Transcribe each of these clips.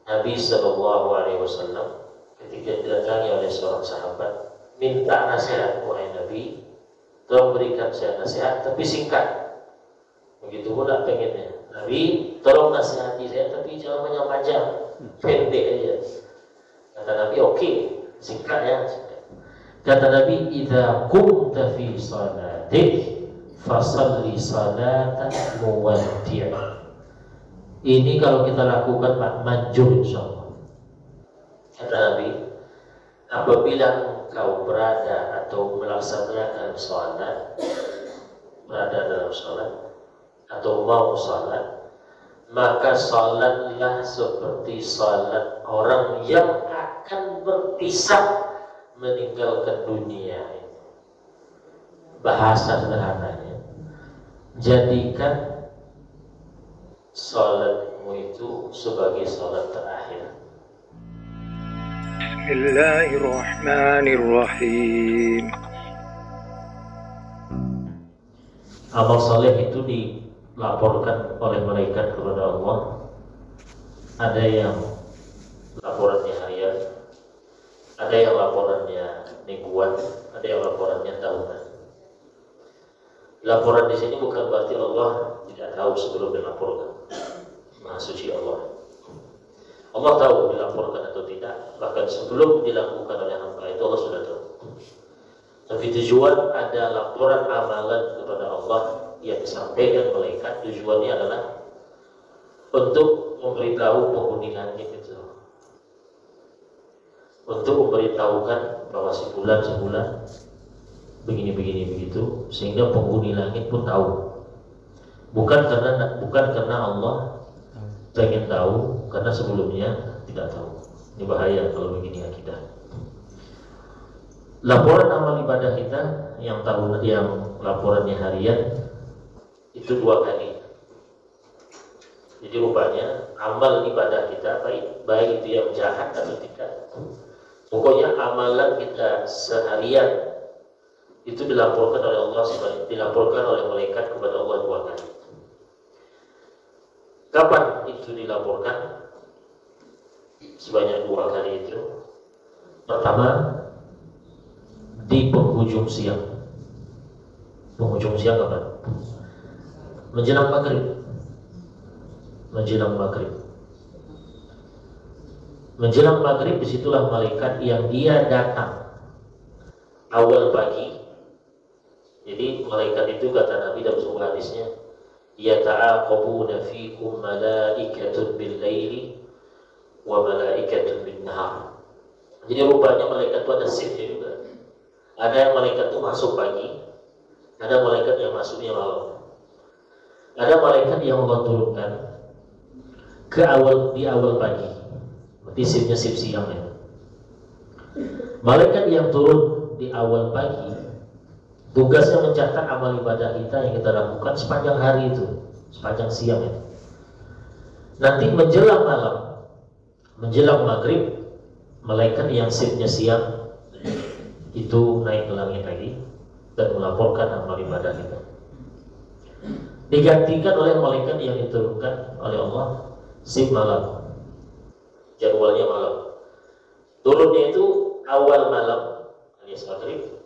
Nabi Shallallahu Alaihi Wasallam ketika didatangi oleh seorang sahabat, minta nasihat, wahai Nabi, tolong berikan saya nasihat, tapi singkat. Begitu pula pengennya, Nabi, tolong nasihati saya, tapi jangan panjang, pendek aja. Kata Nabi, oke, singkat ya. Kata Nabi, idza kunta fi salatik fasalli salatan muwaddi'. Ini kalau kita lakukan Pak, manjur insyaallah. Kata Nabi, apabila engkau berada atau melaksanakan sholat, berada dalam sholat atau mau sholat, maka sholatlah seperti sholat orang yang akan berpisah meninggalkan dunia. Bahasa sederhananya, jadikan sholatmu itu sebagai sholat terakhir. Bismillahirrahmanirrahim. Amal soleh itu dilaporkan oleh malaikat kepada Allah. Ada yang laporannya harian, ada yang laporannya mingguan, ada yang laporannya tahunan. Laporan di sini bukan berarti Allah tidak tahu sebelum dilaporkan. Maha suci Allah. Allah tahu dilaporkan atau tidak, bahkan sebelum dilakukan oleh hamba itu Allah sudah tahu. Tapi tujuan ada laporan amalan kepada Allah yang disampaikan malaikat, tujuannya adalah untuk memberitahu penghuni langit itu, untuk memberitahukan bahwa sebulan begini begitu, sehingga penghuni langit pun tahu. Bukan karena Allah pengen tahu, karena sebelumnya tidak tahu. Ini bahaya kalau begini akidah. Laporan amal ibadah kita yang laporannya harian itu 2 kali. Jadi rupanya amal ibadah kita baik itu yang jahat atau tidak, pokoknya amalan kita seharian itu dilaporkan oleh Allah, dilaporkan oleh malaikat kepada Allah 2 kali. Kapan itu dilaporkan? Sebanyak 2 kali itu. Pertama, di penghujung siang. Penghujung siang kapan? Menjelang maghrib. Menjelang maghrib, disitulah malaikat yang dia datang awal pagi. Jadi malaikat itu kata Nabi dalam sebuah hadisnya, yata'aqabuna fikum malaikatun bil-laili wa malaikatun bin-nahar. Jadi rupanya malaikat itu ada shiftnya juga. Ada yang malaikat itu masuk pagi, ada malaikat yang masuknya malam. Ada malaikat yang Allah turunkan di awal pagi, berarti shiftnya shift siang ya. Malaikat yang turun di awal pagi tugasnya mencatat amal ibadah kita yang kita lakukan sepanjang hari itu, sepanjang siang itu. Nanti menjelang malam, menjelang maghrib, malaikat yang shiftnya siang itu naik ke langit lagi dan melaporkan amal ibadah kita. Digantikan oleh malaikat yang diturunkan oleh Allah shift malam, jadwalnya malam. Turunnya itu awal malam alias maghrib.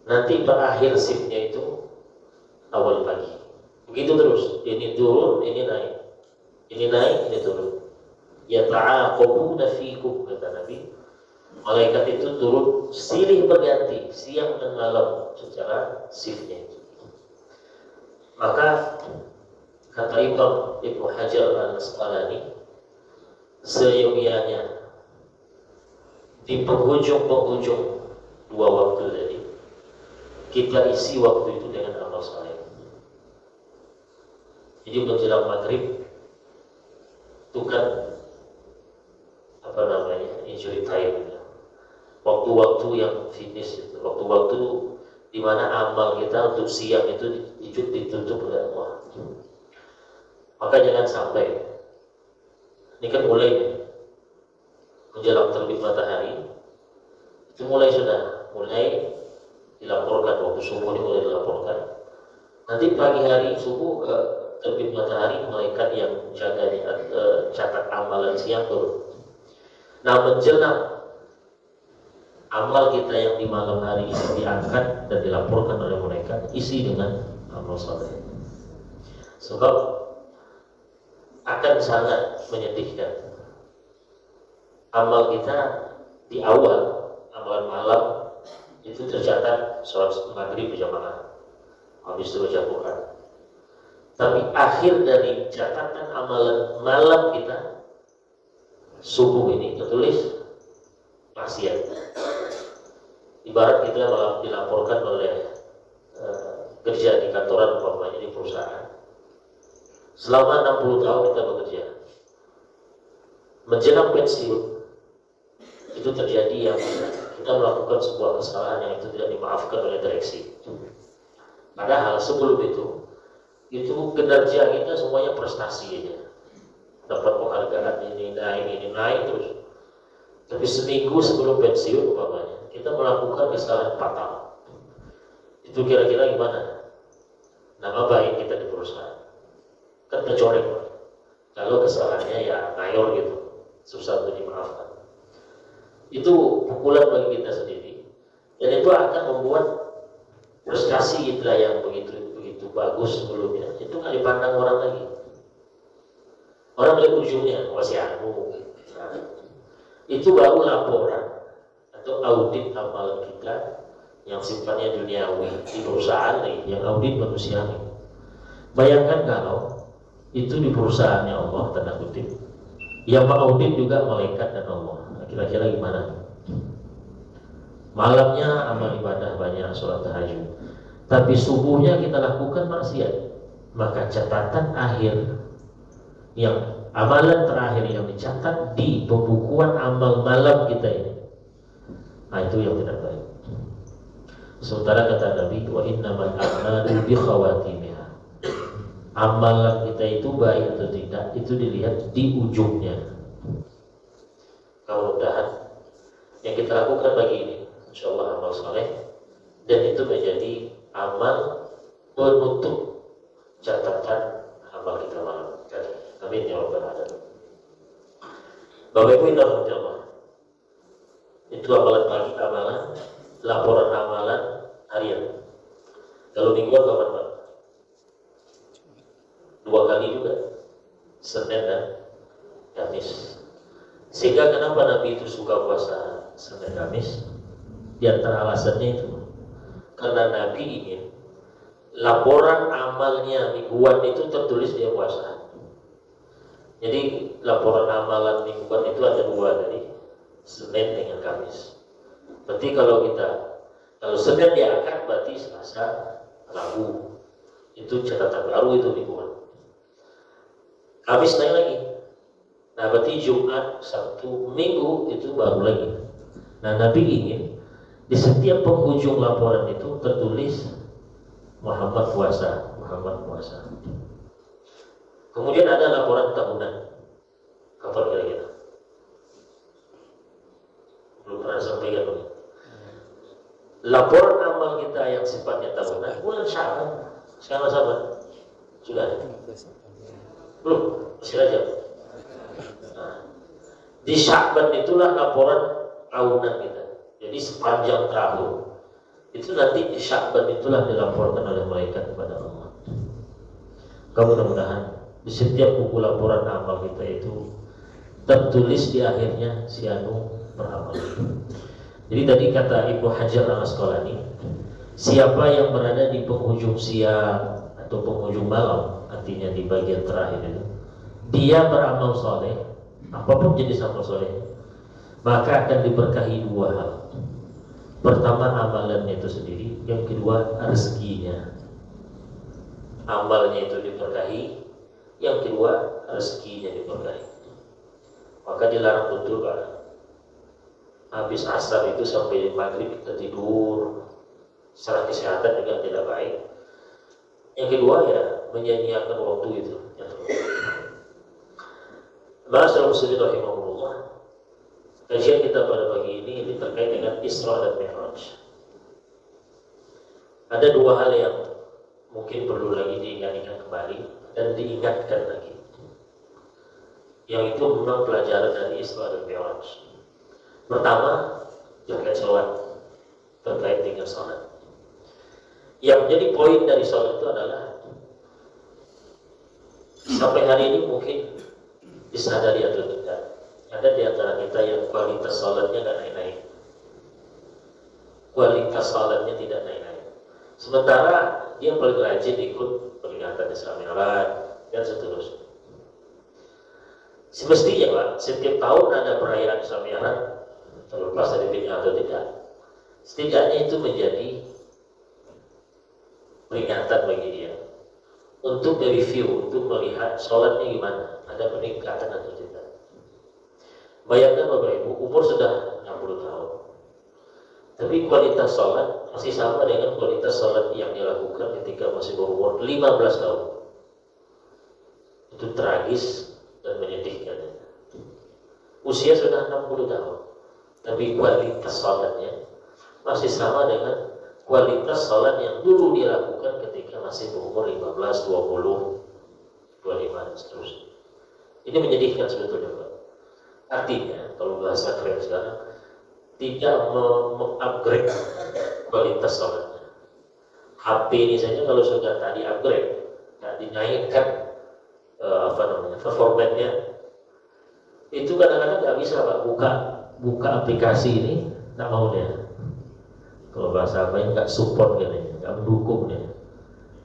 Nanti berakhir shiftnya itu awal pagi. Begitu terus. Ini turun, ini naik. Ini naik, ini turun. Yata'aqabuna fikum, kata Nabi. Malaikat itu turun silih berganti siang dan malam secara shiftnya itu. Maka kata Imam Ibnu Hajar Al-Asqalani, seyogianya di penghujung 2 waktu tadi kita isi waktu itu dengan amal saleh. Jadi menjelang maghrib itu kan injury time, waktu-waktu yang finish itu, waktu-waktu di mana amal kita untuk siang itu ditutup oleh Allah. Maka jangan sampai, ini kan mulai menjelang terbit matahari, itu mulai dilaporkan, waktu subuh ini mulai dilaporkan. Nanti pagi hari subuh terbit matahari, malaikat yang jaga catat amalan siang turun. Nah, menjelang amal kita yang di malam hari itu diangkat dan dilaporkan oleh malaikat, isi dengan amal saleh. Sebab akan sangat menyedihkan amal kita di awal, amalan malam itu tercatat sholat maghrib berjamaah, habis itu baca Quran. Tapi akhir dari catatan amalan malam kita, subuh ini tertulis maksiat. Ibarat kita malah dilaporkan oleh kerja di kantoran, umpamanya di perusahaan. Selama 60 tahun kita bekerja, menjelang pensiun itu terjadi yang kita melakukan sebuah kesalahan yang itu tidak dimaafkan oleh direksi. Padahal sebelum itu kinerja kita semuanya prestasi aja, dapat penghargaan ini naik terus. Tapi seminggu sebelum pensiun umpamanya kita melakukan kesalahan fatal. Itu kira-kira gimana nama baik kita di perusahaan? Kan tercoreng. Kalau kesalahannya ya mayor gitu, susah untuk dimaafkan. Itu pukulan bagi kita sendiri, dan itu akan membuat prestasi kita yang begitu bagus sebelumnya itu nggak dipandang orang lagi. Orang lihat ujungnya masih anu. Nah, itu baru laporan atau audit amalan kita yang sifatnya duniawi di perusahaan nih, yang audit manusiawi. Bayangkan kalau itu di perusahaannya Allah, tanda kutip, yang mengaudit juga malaikat dan Allah. Nah, kira-kira gimana? Malamnya amal ibadah banyak, sholat tahajud, tapi subuhnya kita lakukan maksiat, maka catatan akhir yang amalan terakhir yang dicatat di pembukuan amal malam kita ini, nah itu yang tidak baik. Sementara kata Nabi, wa innamal a'malu bi khawatimiha, amalan kita itu baik atau tidak itu dilihat di ujungnya. Mudah-mudahan yang kita lakukan pagi ini insyaallah amal saleh, dan itu menjadi amal penutup catatan amal kita malam. Amin ya rabbal alamin. Bapak Ibu indah Allah, itu amalan pagi, amalan laporan amalan harian. Kalau mingguan kapan Pak? 2 kali juga, Senin dan Kamis. Sehingga kenapa Nabi itu suka puasa Senin Kamis? Di antara alasannya itu karena Nabi ingin laporan amalnya mingguan itu tertulis dia puasa. Jadi laporan amalan mingguan itu ada 2 tadi, Senin dengan Kamis. Berarti kalau Senin diangkat berarti Selasa, Rabu, itu catatan baru itu mingguan. Kamis naik lagi. Nah berarti Jumat, Sabtu, Minggu itu baru lagi. Nah Nabi ingin di setiap penghujung laporan itu tertulis Muhammad puasa, Muhammad puasa. Kemudian ada laporan tahunan. Kapan kira-kira? Belum pernah sampaikan begini. Laporan amal kita yang sifatnya tahunan bulan Sya'ban. Sekarang sahabat sudah ada? Belum? Masih aja. Nah, di Sya'ban itulah laporan tahunan kita. Jadi sepanjang tahun itu nanti di Sya'ban itulah dilaporkan oleh malaikat kepada Allah. Mudah-mudahan di setiap buku laporan amal kita itu tertulis di akhirnya si anu beramal. Jadi tadi kata Ibnu Hajar Al-Asqalani, siapa yang berada di penghujung siang atau penghujung malam, artinya di bagian terakhir itu, dia beramal soleh, apapun jenis amal soleh, maka akan diberkahi 2 hal. Pertama amalannya itu sendiri, yang kedua rezekinya. Amalnya itu diberkahi, yang kedua rezekinya diberkahi. Maka dilarang betul Pak. Habis asar itu sampai maghrib kita tidur, secara kesehatan juga tidak baik. Yang kedua ya menyanyiakan waktu itu. Ma'asyiral muslimin rahimahumullah. Kajian kita pada pagi ini terkait dengan Isra dan Mi'raj. Ada 2 hal yang mungkin perlu lagi diingatkan kembali. dan diingatkan lagi. Yang itu memang pelajaran dari Isra dan Mi'raj. Pertama, terkait sholat, terkait dengan sholat. Yang menjadi poin dari sholat itu adalah sampai hari ini mungkin disadari atau tidak, ada di antara kita yang kualitas sholatnya nggak naik-naik. Kualitas sholatnya tidak naik-naik. Sementara dia paling rajin ikut peringatan Isra Mi'raj dan seterusnya. Semestinya Pak, setiap tahun ada perayaan Isra Mi'raj, terlepas dari bid'ah atau tidak. Setidaknya itu menjadi peringatan bagi dia untuk mereview, untuk melihat sholatnya gimana, ada peningkatan atau tidak. Bayangkan Bapak Ibu, umur sudah 60 tahun, tapi kualitas sholat masih sama dengan kualitas sholat yang dilakukan ketika masih berumur 15 tahun. Itu tragis dan menyedihkan. Usia sudah 60 tahun, tapi kualitas sholatnya masih sama dengan kualitas sholat yang dulu dilakukan ketika masih berumur 15, 20, 25 dan seterusnya. Ini menyedihkan sebetulnya Pak. Artinya, kalau bahasa keren sekarang, tidak mengupgrade kualitas sholatnya. HP ini saja kalau sudah tadi upgrade, tak dinaikkan performanya, itu kadang-kadang nggak bisa Pak buka aplikasi ini, nggak mau dia. Kalau bahasa apa ini nggak support gitu, nggak mendukung dia.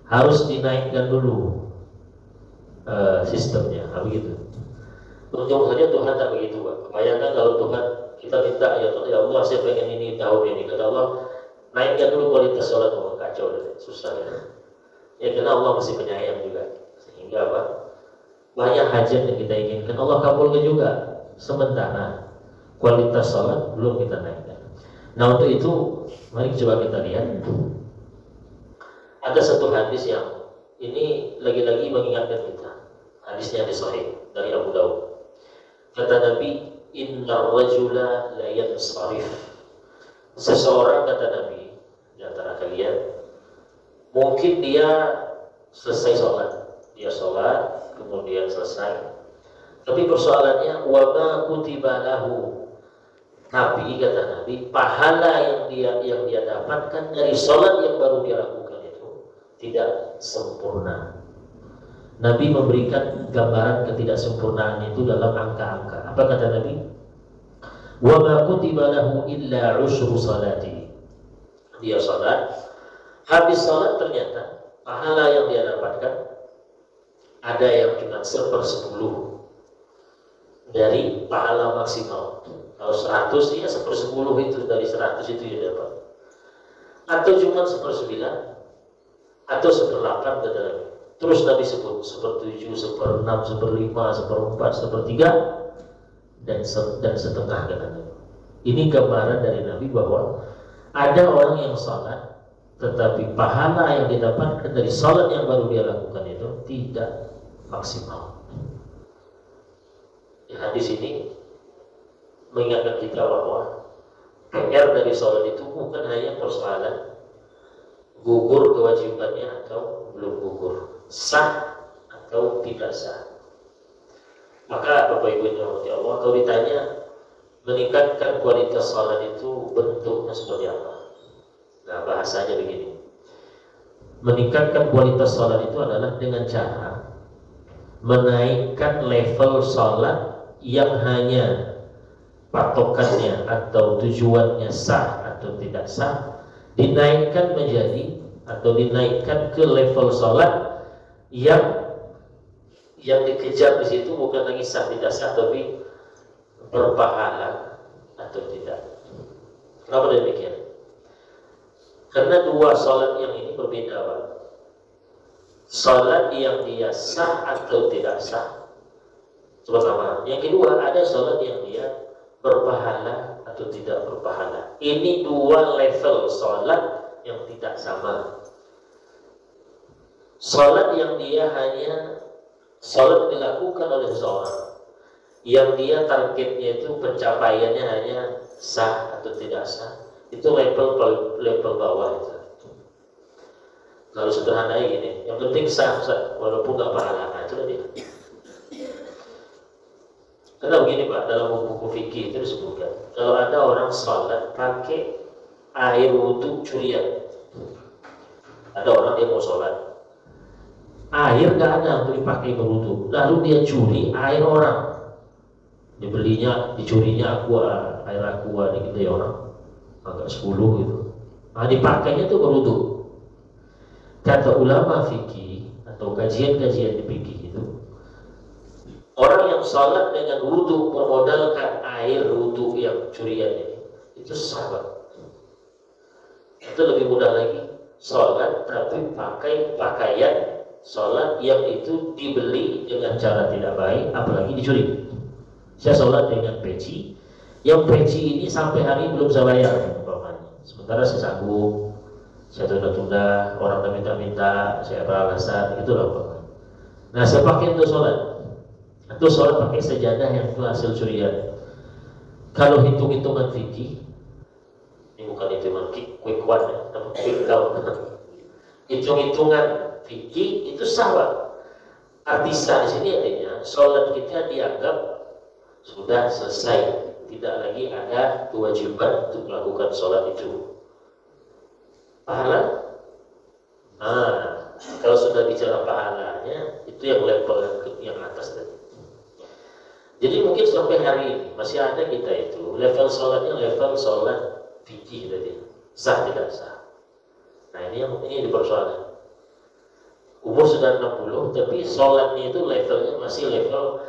Harus dinaikkan dulu sistemnya, begitu. Untung saja Tuhan tak begitu Pak. Bayangkan kalau Tuhan kita minta ya Allah saya pengen ini tahun ini, kata Allah naikkan dulu kualitas sholat, kacau deh, susah ya. Ya karena Allah masih penyayang juga, sehingga apa? Banyak hajat yang kita inginkan Allah kabulkan juga, sementara kualitas sholat belum kita naikkan. Nah untuk itu mari coba kita lihat, ada satu hadis yang ini lagi-lagi mengingatkan kita. Hadisnya di Sahih dari Abu Daud. Kata Nabi, Inna rajula la yansarif. Seseorang, kata Nabi, di antara kalian mungkin dia selesai sholat, dia sholat kemudian selesai, tapi persoalannya wama kutiba lahu. Tapi kata Nabi, pahala yang dia dapatkan dari sholat yang baru dia lakukan itu tidak sempurna. Nabi memberikan gambaran ketidaksempurnaan itu dalam angka-angka. Apa kata Nabi? Wa ma kutiba lahu illa usyru salati. Dia salat, habis salat ternyata pahala yang dia dapatkan ada yang cuma 1/10 dari pahala maksimal. Kalau 100 dia 1/10 itu, dari 100 itu dia dapat. Atau cuma 1/9 atau 1/8 kata Nabi. Terus Nabi sebut 1/7, 1/6, 1/5, 1/4, 1/3 dan setengah kata Nabi. Ini gambaran dari Nabi bahwa ada orang yang salat tetapi pahala yang didapatkan dari salat yang baru dia lakukan itu tidak maksimal. Di hadis ini mengingatkan kita bahwa PR dari salat itu bukan hanya persoalan gugur kewajibannya atau belum gugur, sah atau tidak sah. Maka Bapak Ibu yang dirahmati Allah, kalau ditanya meningkatkan kualitas salat itu bentuknya seperti apa? Nah bahasanya begini, meningkatkan kualitas salat itu adalah dengan cara menaikkan level salat yang hanya patokannya atau tujuannya sah atau tidak sah, dinaikkan menjadi atau dinaikkan ke level salat yang dikejar di situ bukan lagi sah tidak sah, tapi berpahala atau tidak. Kenapa demikian? Karena dua salat yang ini berbeda Pak. Salat yang dia sah atau tidak sah, pertama. Yang kedua, ada salat yang dia berpahala atau tidak berpahala. Ini dua level salat yang tidak sama. Salat yang dia hanya salat dilakukan oleh seseorang yang dia targetnya itu pencapaiannya hanya sah atau tidak sah, itu level bawah itu. Kalau sederhana gini, Yang penting sah, walaupun nggak pahala. Nah, itu dia. Karena begini Pak, dalam buku fikih itu disebutkan, kalau ada orang sholat pakai air wudhu curian, ada orang dia mau sholat, air nggak ada untuk dipakai berwudhu, lalu dia curi air orang, dibelinya, dicurinya air aqua gitu ya orang, agak 10 gitu, nah dipakainya tuh berwudhu. Kata ulama fikih atau kajian-kajian di fikih itu, orang yang sholat dengan wudhu memodalkan air wudhu yang curian ini, itu sahabat. Itu lebih mudah lagi, sholat tapi pakai pakaian sholat yang itu dibeli dengan cara tidak baik, apalagi dicuri. Saya sholat dengan peci, yang peci ini sampai hari belum saya bayar, sementara saya sanggup, saya tunda-tunda, orang minta-minta, saya beralasan, itulah Pak. Nah saya pakai untuk sholat. Itu sholat pakai sejadah yang itu hasil curian. Kalau hitung-hitungan fikih, ini bukan hitungan quick one ya, tapi quick count. Hitung-hitungan fikih itu sah. Arti sah di sini artinya sholat kita dianggap sudah selesai, tidak lagi ada kewajiban untuk melakukan sholat itu. Pahala? Nah, kalau sudah bicara pahalanya, itu yang level yang atas tadi. Jadi mungkin sampai hari ini masih ada kita itu level sholatnya level sholat fikih tadi, sah tidak sah. Nah ini dipersoalkan. Umur sudah 60 tapi sholatnya itu levelnya masih level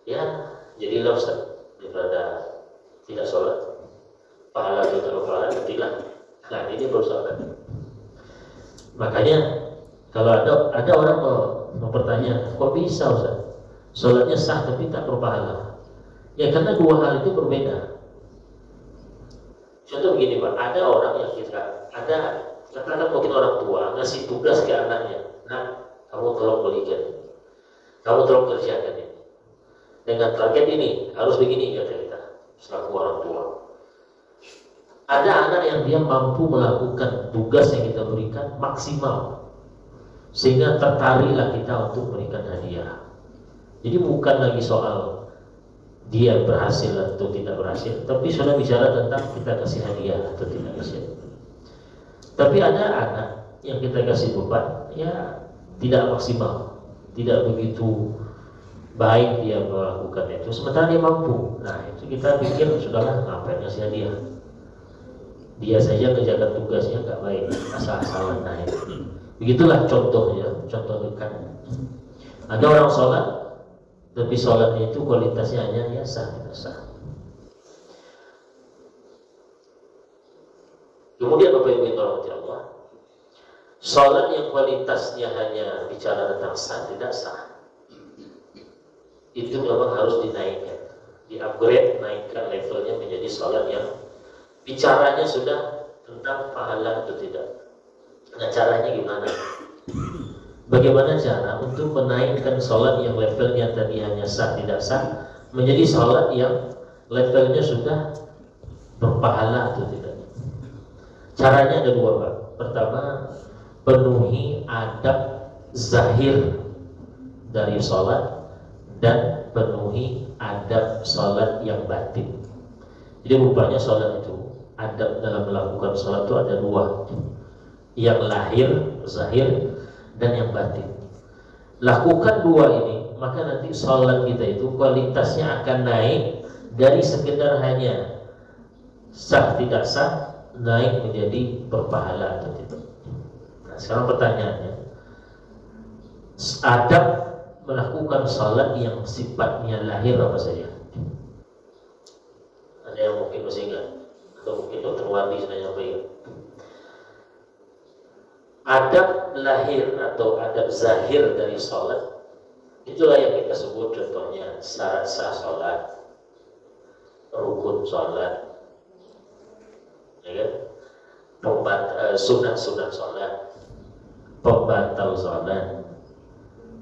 ya jadilah Ustaz daripada tidak sholat, pahala atau tidak pahala tidak. Nah ini persoalan. Makanya kalau ada orang mau bertanya, kok bisa Ustaz? Sholatnya sah tapi tak berpahala. Ya karena dua hal itu berbeda. Contoh begini Pak, ada orang yang katakan mungkin orang tua ngasih tugas ke anaknya, nah kamu tolong belikan, kamu tolong kerjakan ini, dengan target ini harus begini kata kita, selaku orang tua. Ada anak yang dia mampu melakukan tugas yang kita berikan maksimal, sehingga tertariklah kita untuk memberikan hadiah. Jadi bukan lagi soal dia berhasil atau tidak berhasil, tapi sudah bicara tentang kita kasih hadiah atau tidak kasih. Tapi ada anak yang kita kasih beban, ya tidak maksimal, tidak begitu baik dia melakukan itu, sementara dia mampu. Nah itu kita pikir sudahlah ngapain kasih hadiah. Dia saja menjaga tugasnya nggak baik, asal-asalan naik. Begitulah contohnya, contoh dekat. Ada orang sholat, tapi sholatnya itu kualitasnya hanya ya sah, tidak sah. Kemudian Bapak Ibu yang dirahmati Allah, sholat yang kualitasnya hanya bicara tentang sah, tidak sah, itu memang harus dinaikkan, di-upgrade, naikkan levelnya menjadi sholat yang bicaranya sudah tentang pahala atau tidak. Nah caranya gimana? Bagaimana cara untuk menaikkan sholat yang levelnya tadi hanya sah tidak sah menjadi sholat yang levelnya sudah berpahala atau tidak? Caranya ada dua Pak. Pertama, penuhi adab zahir dari sholat dan penuhi adab sholat yang batin. Jadi rupanya sholat itu, adab dalam melakukan sholat itu ada dua, yang lahir, zahir, dan yang batin. Lakukan dua ini, maka nanti sholat kita itu kualitasnya akan naik dari sekedar hanya sah tidak sah, naik menjadi berpahala atau tidak. Nah sekarang pertanyaannya, adab melakukan sholat yang sifatnya lahir apa saja? Ada yang mungkin masih ingat, atau mungkin Dr. Wandi sudah nyampaikan. Adab lahir atau adab zahir dari sholat, itulah yang kita sebut contohnya syarat sah sholat, rukun sholat, ya kan? Sunat-sunat sholat, pembatal sholat,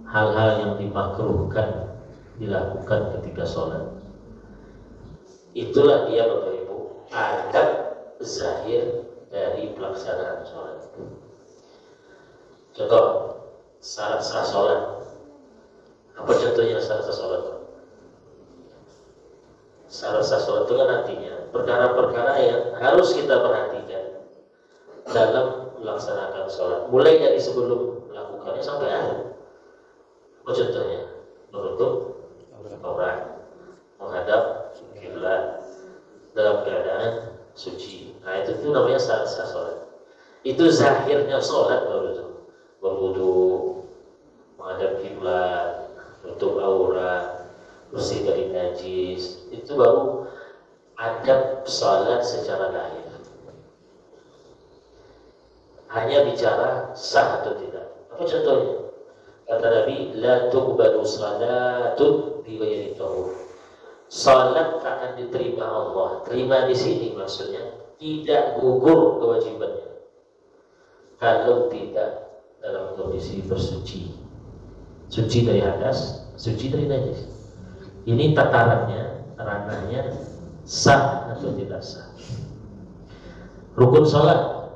hal-hal yang dimakruhkan dilakukan ketika sholat. Itulah dia Bapak Ibu adab zahir dari pelaksanaan sholat. Contoh, syarat sah sholat. Apa contohnya syarat sah sholat? Syarat sah sholat itu kan artinya perkara-perkara yang harus kita perhatikan dalam melaksanakan sholat, mulai dari sebelum melakukannya sampai akhir. Apa contohnya? Menutup aurat, menghadap kiblat dalam keadaan suci. Nah itu tuh namanya syarat sah sholat. Itu zahirnya sholat baru itu. Berwudu, menghadap kiblat, tutup aurat, bersih dari najis. Itu baru adab sholat secara lahir. Hanya bicara sah atau tidak. Apa contohnya? Kata Nabi, la tuqbalu salatun bi ghairi tahur. Salat tak akan diterima Allah. Terima di sini maksudnya tidak gugur kewajibannya kalau tidak dalam kondisi bersuci. Suci dari hadas, suci dari najis. Ini tatarannya, ranahnya sah atau tidak sah. Rukun salat,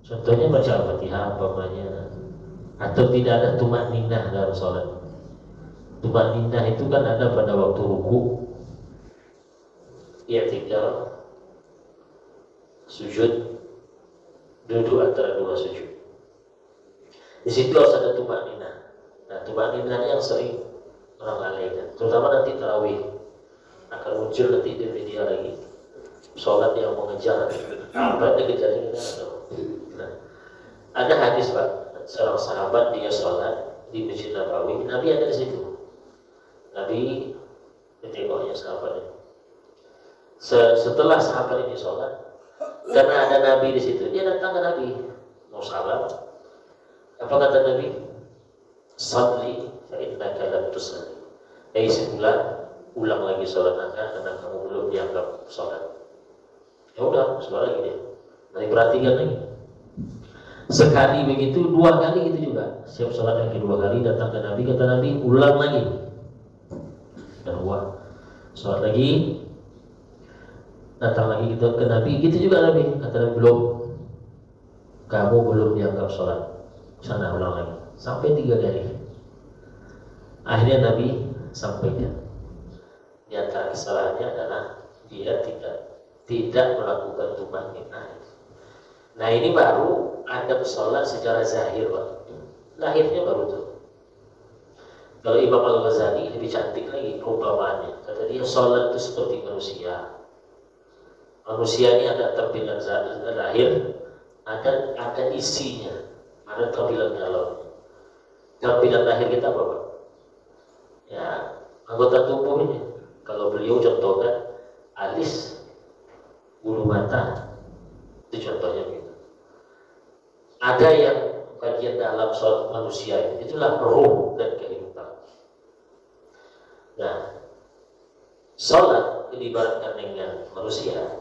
contohnya baca Al-Fatihah umpamanya, atau tidak ada tumakninah dalam salat. Tumakninah itu kan ada pada waktu ruku, i'tidal, sujud, duduk antara dua sujud. Di situ harus ada tumakninah. Nah, tumakninah yang sering orang lalaikan, terutama nanti tarawih akan muncul nanti di media lagi. Sholat yang mengejar apa yang dikejar ini kan? Nah, ada hadis Pak, seorang sahabat dia sholat di Masjid Nabawi, Nabi ada di situ. Nabi ditengoknya sahabatnya. Setelah sahabat ini sholat, karena ada Nabi di situ, dia datang ke Nabi, mau salam. Apa kata Nabi? Salli fa innaka lam tusalli. Ulang lagi sholat Anda karena kamu belum dianggap sholat. Ya udah, sholat lagi dia. Nanti perhatikan lagi. Sekali begitu, dua kali gitu juga. Siap sholat yang kedua kali datang ke Nabi, kata Nabi, ulang lagi. Kedua, sholat lagi, datang lagi gitu ke Nabi, gitu juga Nabi. Kata Nabi, belum. Kamu belum dianggap sholat. Sana ulang lagi. Sampai 3 kali. Akhirnya Nabi sampaikan. Di antara kesalahannya adalah dia tidak melakukan tumakninah. Nah ini baru adab sholat secara zahir Pak. Lahirnya baru itu. Kalau Imam Al-Ghazali lebih cantik lagi perumpamaannya. Kata dia sholat itu seperti manusia. Manusia ini ada tampilan lahir, ada isinya, ada tampilan dalam. Tampilan lahir kita apa Pak? Ya anggota tubuh ini. Kalau beliau contohkan alis, bulu mata, itu contohnya gitu. Ada yang bagian dalam sholat manusia itulah roh dan kehidupan. Nah, sholat diibaratkan dengan manusia.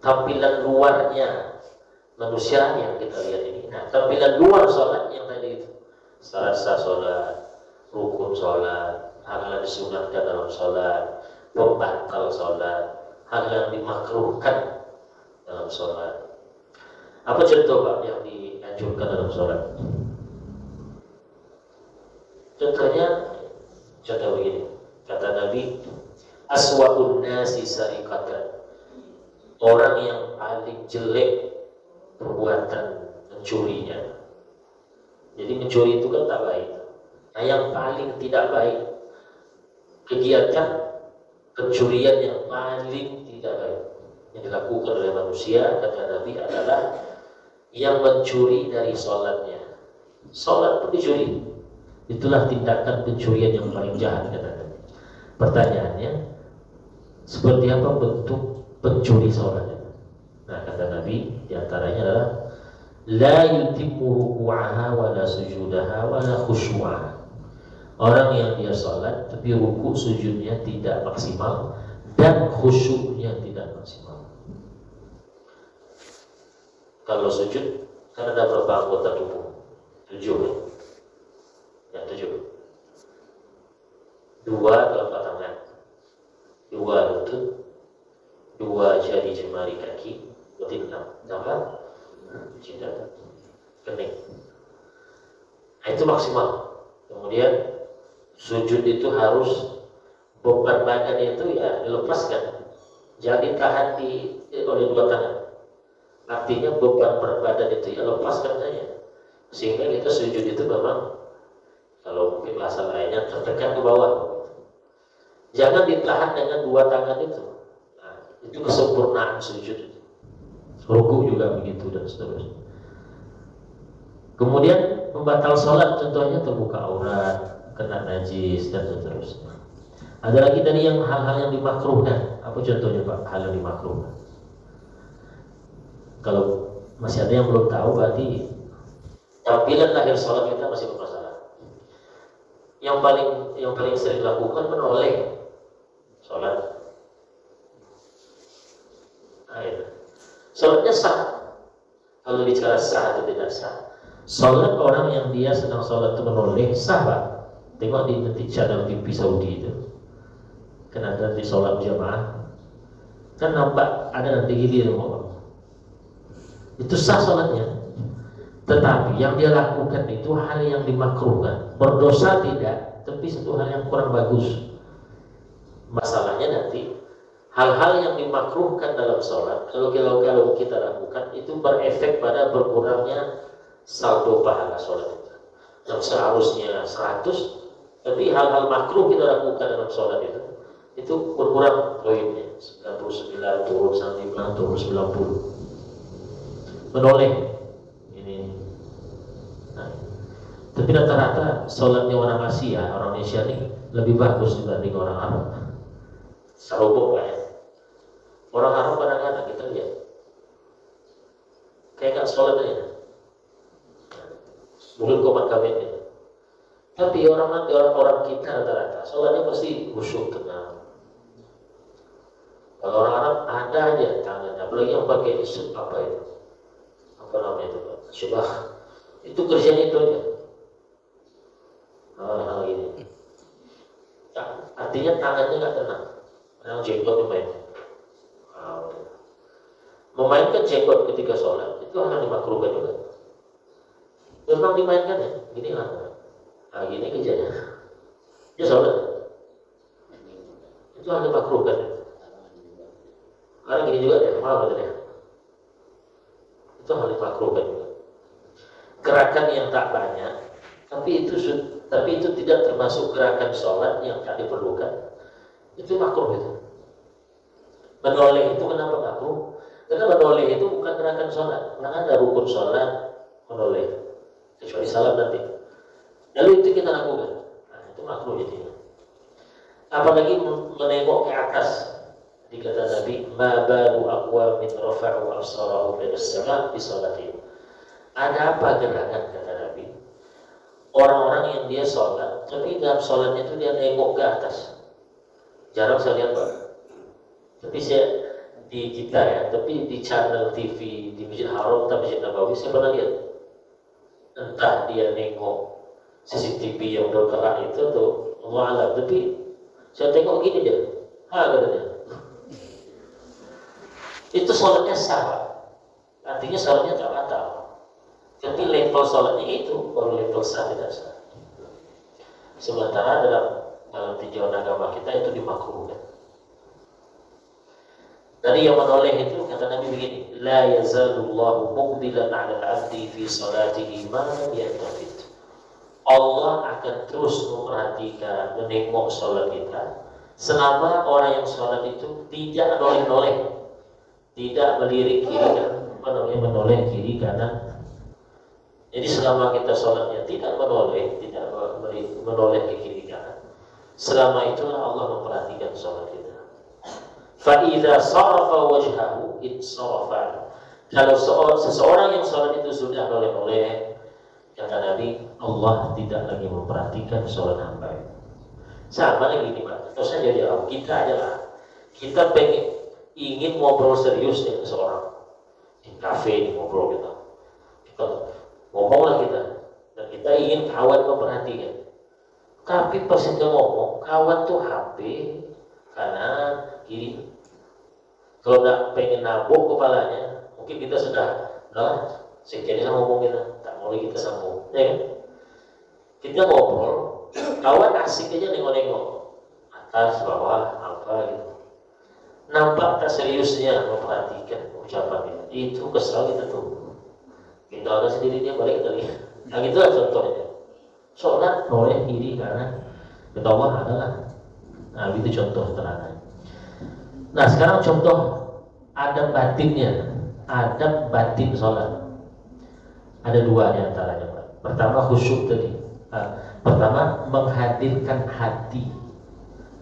Tampilan luarnya manusia yang kita lihat ini. Nah, tampilan luar sholat yang tadi itu, syarat sah sholat, rukun sholat, hal yang disunatkan dalam sholat, pembatal sholat, hal yang dimakruhkan dalam sholat. Apa contoh Pak yang dianjurkan dalam sholat? Contoh begini, kata Nabi, aswa'un nasi sariqatan. Orang yang paling jelek perbuatan mencurinya. Jadi mencuri itu kan tak baik. Nah yang paling tidak baik kegiatan pencurian yang paling tidak baik yang dilakukan oleh manusia, kata Nabi, adalah yang mencuri dari sholatnya. Sholat pun dicuri. Itulah tindakan pencurian yang paling jahat, kata Nabi. Pertanyaannya, seperti apa bentuk pencuri sholatnya? Nah kata Nabi, diantaranya adalah la yutimmu ruku'aha wa la sujudaha wa la khusyu'aha. Orang yang dia sholat tapi ruku sujudnya tidak maksimal dan khusyuknya tidak maksimal. Kalau sujud kan ada berapa anggota tubuh? 7 ya? 7. 2 telapak tangan, 2 lutut, 2 jari jemari kaki, berarti 6. Tambah jidat, kening. Nah, itu maksimal. Kemudian sujud itu harus beban badan itu ya dilepaskan, jangan ditahan oleh dua tangan. Artinya beban berat badan itu ya lepaskan saja, sehingga kita sujud itu memang kalau mungkin bahasa lainnya tertekan ke bawah. Jangan ditahan dengan dua tangan itu. Nah, itu kesempurnaan sujud. Ruku juga begitu dan seterusnya. Kemudian pembatal sholat contohnya terbuka aurat, kena najis dan seterusnya. Ada lagi dari yang hal-hal yang dimakruhkan. Apa contohnya Pak? Hal yang dimakruhkan. Kalau masih ada yang belum tahu, berarti tampilan lahir sholat kita masih bermasalah. Yang paling sering dilakukan menoleh sholat. Nah, itu. Sholatnya sah. Kalau bicara sah atau tidak sah, sholat orang yang dia sedang sholat itu menoleh sah Pak. Tengok di channel TV Saudi itu, kan ada di sholat jamaah, kan nampak ada nanti gini orang. Itu sah sholatnya. Tetapi yang dia lakukan itu hal yang dimakruhkan. Berdosa tidak, tapi satu hal yang kurang bagus. Masalahnya nanti hal-hal yang dimakruhkan dalam sholat, kalau kita lakukan itu berefek pada berkurangnya saldo pahala sholat kita. Yang seharusnya 100, tapi hal-hal makruh kita lakukan dalam sholat itu berkurang poinnya. 99 turun 99 turun 90. Menoleh ini. Nah, tapi rata-rata sholatnya orang Asia, orang Indonesia ini lebih bagus dibanding orang Arab. Sarobok Pak ya. Orang Arab kadang-kadang kita lihat kayak gak sholat aja, mulut komat kawinnya. Tapi orang kita rata-rata sholatnya pasti khusyuk, tenang. Kalau orang Arab ada aja tangannya, apalagi yang pakai apa itu, apa namanya itu Pak, syubah, itu kerjanya itu aja. Hal ini. Ya, artinya tangannya nggak tenang. Yang jenggotnya main. Memainkan jenggot ketika sholat itu hal yang dimakruhkan juga. Memang dimainkan ya, gini lah. Nah, gini kerjanya. Dia sholat. Itu hal yang dimakruhkan. Karena gini juga deh, malah katanya. Itu hal yang dimakruhkan juga. Gerakan yang tak banyak, tapi itu tidak termasuk gerakan sholat yang tak diperlukan. Itu makruh itu. Menoleh itu kenapa makruh? Karena menoleh itu bukan gerakan sholat. Karena ada rukun sholat menoleh, kecuali salam nanti. Lalu itu kita lakukan. Nah, itu makruh jadinya. Apalagi menengok ke atas. Dikata Nabi, "Ma balu aqwamin rafa'u absarahum ila as-sama' fi shalatihim." Ada apa gerangan, kata Nabi? Orang-orang yang dia sholat, tapi dalam sholatnya itu dia nengok ke atas. Jarang saya lihat Pak. Tapi saya di kita ya, tapi di channel TV di Masjid Haram atau Masjid Nabawi saya pernah lihat. Entah dia nengok CCTV yang bergerak itu atau Allah alam, tapi saya tengok gini dia, katanya. Itu sholatnya sah, artinya sholatnya tak batal. Tapi level sholatnya itu baru level sah, tidak sah. Sementara dalam tinjauan agama kita itu dimakruhkan. Dari yang menoleh itu kata Nabi begini, la yazalullahu muqbilan 'ala al-'abdi fi salatihi ma lam yaltafit. Allah akan terus memperhatikan, menengok sholat kita selama orang yang sholat itu tidak noleh-noleh, tidak melirik kiri kanan, menoleh kiri kanan. Jadi selama kita sholatnya tidak menoleh, tidak menoleh ke kiri kanan, selama itulah Allah memperhatikan sholat kita. Fa'idha sarafa wajhahu insarafa. Kalau seseorang yang sholat itu sudah noleh-noleh, kata Nabi, Allah tidak lagi memperhatikan sholat hamba. Sama lagi nih Pak, terus saja dia kita adalah kita ingin ngobrol serius dengan seseorang di kafe, ngobrol kita ngomonglah kita, dan kita ingin kawan memperhatikan. Tapi pas kita ngomong, kawan tuh HP kanan kiri. Kalau nggak pengen nabok kepalanya, mungkin kita sudah, nah, sekian sama ngomong kita, tak mau kita sambung, ya kan? Kita ngobrol, kawan asik aja nengok-nengok atas, bawah, apa gitu. Nampak tak seriusnya memperhatikan ucapan itu kesal kita tuh. Kita ada sendiri dia balik kali. Nah gitulah contohnya. Sholat boleh kiri kanan, ketawa adalah. Nah itu contoh teladan. Nah sekarang contoh adab batinnya, adab batin sholat. Ada dua di antaranya, Pak. Pertama khusyuk tadi. Pertama menghadirkan hati.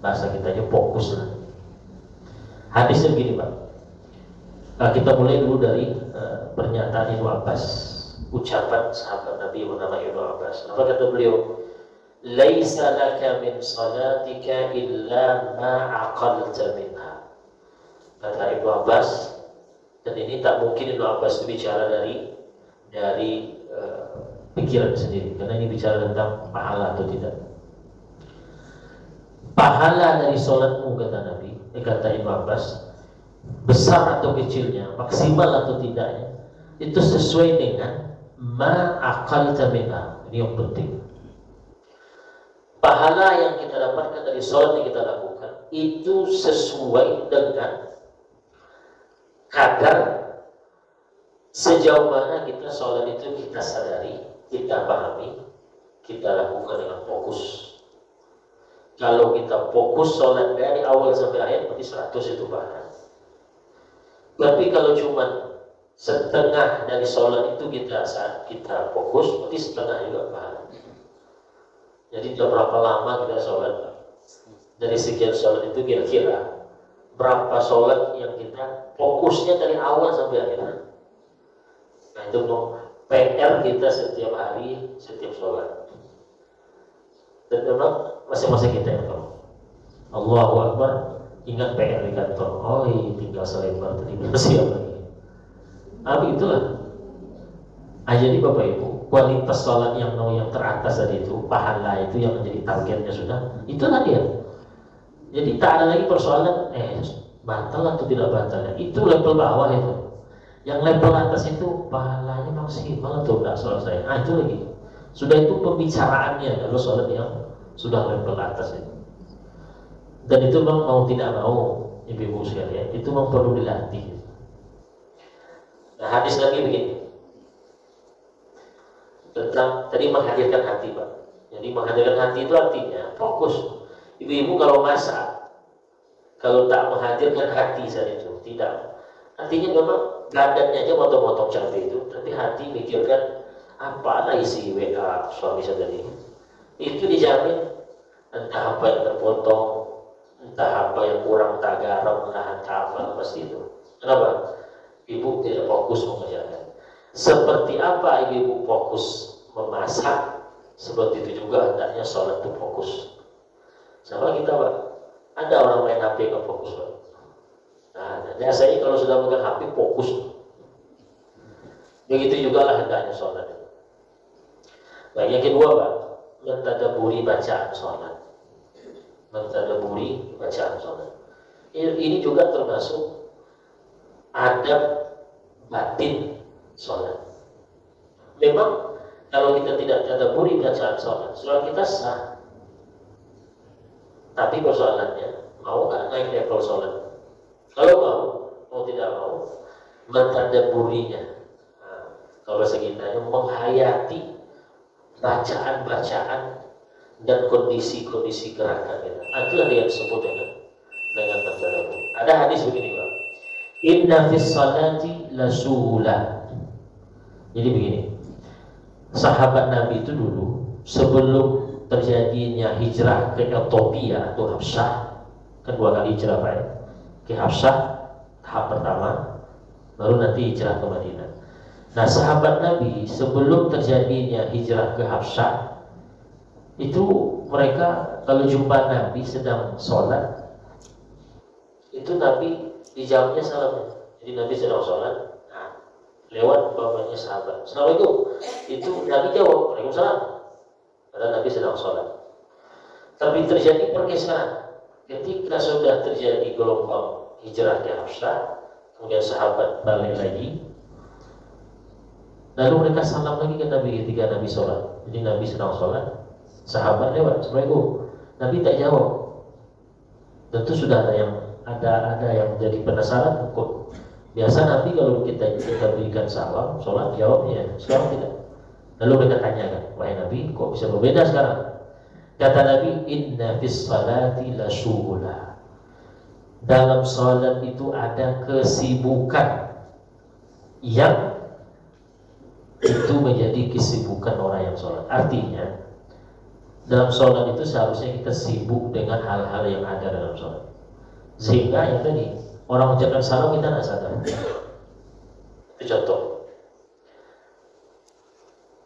Bahasa kitanya fokus lah. Hadisnya begini, Pak. Kita mulai dulu dari pernyataan Ibnu Abbas, ucapan sahabat Nabi bernama Ibnu Abbas. Apa kata beliau? Laisa laka min salatika illa ma aqalta minha. Kata Ibnu Abbas, dan ini tak mungkin Ibnu Abbas itu bicara dari pikiran sendiri, karena ini bicara tentang pahala atau tidak. Pahala dari sholatmu, kata Nabi, kata Ibnu Abbas, besar atau kecilnya, maksimal atau tidaknya, itu sesuai dengan ma aqalta minha. Ini yang penting. Pahala yang kita dapatkan dari sholat yang kita lakukan itu sesuai dengan kadar sejauh mana kita sholat itu kita sadari, kita pahami, kita lakukan dengan fokus. Kalau kita fokus sholat dari awal sampai akhir, berarti 100 itu pahala. Tapi kalau cuma setengah dari sholat itu kita fokus, berarti setengah juga pahala. Jadi tidak berapa lama kita sholat. Dari sekian sholat itu kira-kira berapa sholat yang kita fokusnya dari awal sampai akhir. Nah itu PR kita setiap hari, setiap sholat. Dan memang masing-masing kita yang tahu. Allahu Akbar, ingat PR di kantor. Oh tinggal selebar tadi bersiap lagi. Tapi itulah. Jadi Bapak Ibu, kualitas sholat yang teratas tadi itu, pahala itu yang menjadi targetnya sudah, itulah dia. Jadi tak ada lagi persoalan batal atau tidak batal. Itu level bawah itu. Yang level atas itu pahalanya maksimal atau tidak selesai. Nah itu lagi. Sudah itu pembicaraannya kalau sholat yang sudah level atas itu. Dan itu memang mau tidak mau, ibu-ibu sekalian, itu memang perlu dilatih. Nah hadis lagi begini. Tentang tadi menghadirkan hati, Pak. Jadi menghadirkan hati itu artinya fokus. Ibu-ibu kalau masak, kalau tak menghadirkan hati saat itu, tidak. Artinya memang badannya aja motong-motong cabai itu, tapi hati mikirkan apa isi WA suami saya tadi. Itu dijamin entah apa yang terpotong, entah apa yang kurang, entah garam, entah apa, pasti itu. Kenapa? Ibu tidak fokus mengerjakan. Seperti apa ibu fokus memasak, seperti itu juga hendaknya sholat itu fokus. Sama kita, Pak. Ada orang main HP nggak fokus, Pak. Nah, biasanya kalau sudah pegang HP fokus. Begitu juga lah hendaknya sholat. Baik, yang kedua, Pak, mentadaburi bacaan sholat. Mentadaburi bacaan sholat. Ini juga termasuk adab batin sholat. Memang kalau kita tidak tadaburi bacaan sholat kita sah. Tapi persoalannya, mau nggak naik level sholat? Kalau mau tidak mau, mentadaburinya. Nah, kalau segitanya menghayati bacaan-bacaan dan kondisi-kondisi gerakan kita. Itulah yang disebut dengan mentadabur. Ada hadis begini, Pak. Inna fis salati lasulah. Jadi begini, sahabat Nabi itu dulu sebelum terjadinya hijrah ke Ethiopia atau Habsyah, kan 2 kali hijrah, Pak, ya? Ke Habsyah tahap pertama, baru nanti hijrah ke Madinah. Nah, sahabat Nabi sebelum terjadinya hijrah ke Habsyah itu mereka kalau jumpa Nabi sedang sholat, itu Nabi dijawabnya salam. Jadi Nabi sedang sholat, lewat bapaknya sahabat, Assalamualaikum. Itu Nabi jawab, Waalaikumsalam. Padahal Nabi sedang sholat. Tapi terjadi pergeseran. Ketika sudah terjadi gelombang hijrah ke Habsyah, kemudian sahabat balik lagi, lalu mereka salam lagi ke Nabi ketika Nabi sholat. Jadi Nabi sedang sholat, Sahabat lewat, Assalamualaikum. Nabi tak jawab. Tentu sudah ada yang jadi penasaran kok. Biasa Nabi kalau kita berikan salam, sholat jawabnya, sekarang tidak. Lalu mereka tanyakan, wahai Nabi, kok bisa berbeda sekarang? Kata Nabi, inna fis salati la syughula. Dalam sholat itu ada kesibukan yang itu menjadi kesibukan orang yang sholat. Artinya dalam sholat itu seharusnya kita sibuk dengan hal-hal yang ada dalam sholat, sehingga yang tadi orang ucapkan salam kita tidak sadar. Itu contoh.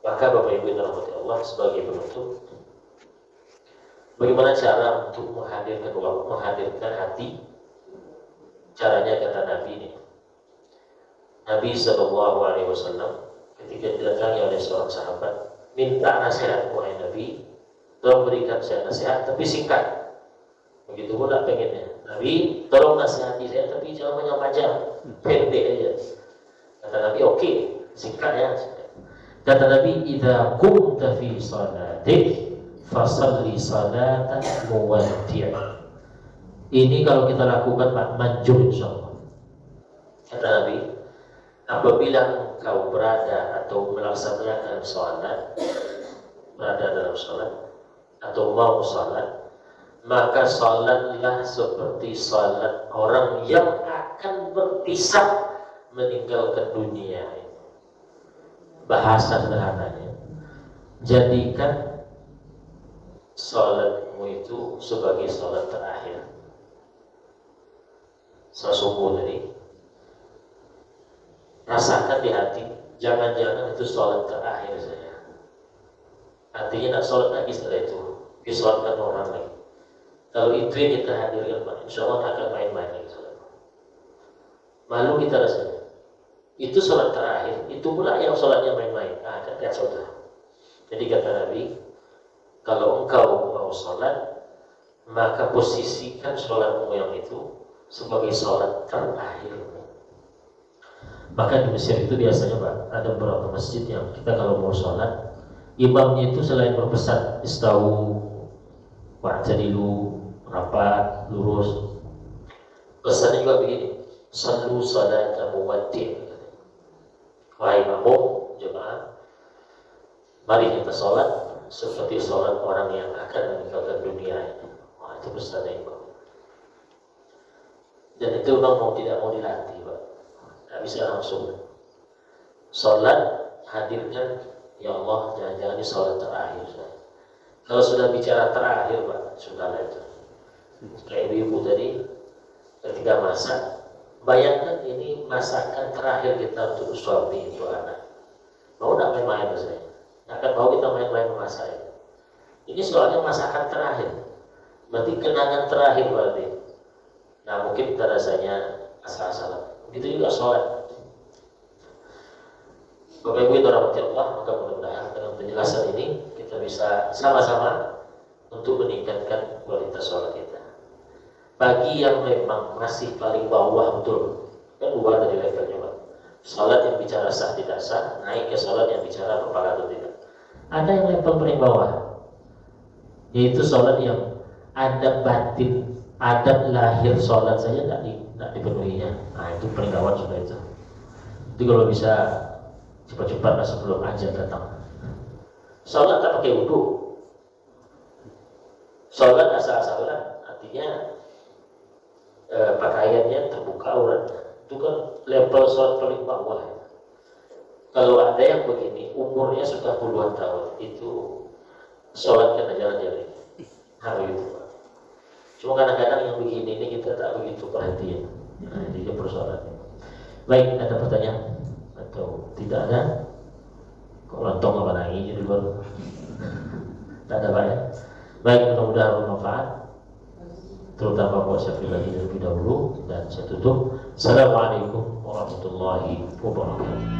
Maka Bapak Ibu yang dirahmati Allah, sebagai penutup, bagaimana cara untuk menghadirkan hati? Caranya kata Nabi ini. Nabi SAW ketika didatangi oleh seorang sahabat, minta nasihat, wahai Nabi, tolong berikan saya nasihat, tapi singkat. Begitu pula pengennya, Nabi, tolong nasihati saya, tapi jangan panjang-panjang, pendek aja. Kata Nabi, oke, singkat ya. Kata Nabi, idza qumta fi shalatik fasalli salatan muwaddi'. Ini kalau kita lakukan Pak, manjur insyaallah. Kata Nabi, apabila engkau berada atau melaksanakan sholat, berada dalam sholat atau mau sholat, maka sholatlah seperti sholat orang yang akan berpisah meninggalkan dunia. Bahasa sederhananya, jadikan sholatmu itu sebagai sholat terakhir. Sholat subuh tadi, rasakan di hati, jangan-jangan itu sholat terakhir saya. Artinya nak sholat lagi setelah itu, disolatkan orang lagi. Kalau itu yang kita hadirkan, Pak, insya Allah akan main-main lagi sholat. Malu kita rasanya. Itu sholat terakhir, itu pula yang sholatnya main-main. Lihat saudara. Jadi kata Nabi, kalau engkau mau sholat, maka posisikan sholatmu yang itu sebagai sholat terakhir. Maka di Mesir itu biasanya Pak, ada beberapa masjid yang kita kalau mau sholat, imamnya itu selain berpesan istawu, wa'tadilu, rapat, lurus, pesannya juga begini, sallu salata muwaddi'. Wahai makmum jemaah, mari kita sholat seperti sholat orang yang akan meninggalkan dunia ini. Wah, itu pesannya imam. Dan itu memang mau tidak mau dilatih Pak. Tidak bisa langsung sholat, hadirkan, ya Allah, jangan-jangan ini sholat terakhir. Kalau sudah bicara terakhir Pak, sudahlah itu. Kayak ibu-ibu tadi ketika masak, bayangkan ini masakan terakhir kita untuk suami, untuk anak. Mau tidak main-main saya? Akan mau kita main-main memasak ini. Ini soalnya masakan terakhir, berarti kenangan terakhir berarti. Nah mungkin kita rasanya asal-asalan. Begitu juga sholat. Bapak Ibu yang dirahmati Allah, maka mudah-mudahan dengan penjelasan ini kita bisa sama-sama untuk meningkatkan kualitas sholat kita. Bagi yang memang masih paling bawah betul, kan ubah dari levelnya Pak. Sholat yang bicara sah tidak sah, naik ke sholat yang bicara berpahala atau tidak. Ada yang level paling bawah, yaitu sholat yang adab batin, adab lahir sholat saja tidak dipenuhinya. Nah itu paling gawat sudah itu. Itu kalau bisa cepat-cepat sebelum azan datang. Sholat tak pakai wudu, sholat asal-asalan, artinya pakaiannya terbuka aurat. Itu kan level sholat paling bawah. Kalau ada yang begini, umurnya sudah puluhan tahun, itu sholat kena jalan-jalan. Hari itu Pak. Cuma kadang-kadang yang begini ini kita tak begitu perhatian. Nah, jadi persoalannya. Baik, ada pertanyaan atau tidak ada? Kok lontong apa lagi jadi baru? Tak ada Pak ya? Baik, mudah-mudahan bermanfaat, terutama buat saya pribadi lebih dahulu, dan saya tutup. Assalamualaikum warahmatullahi wabarakatuh.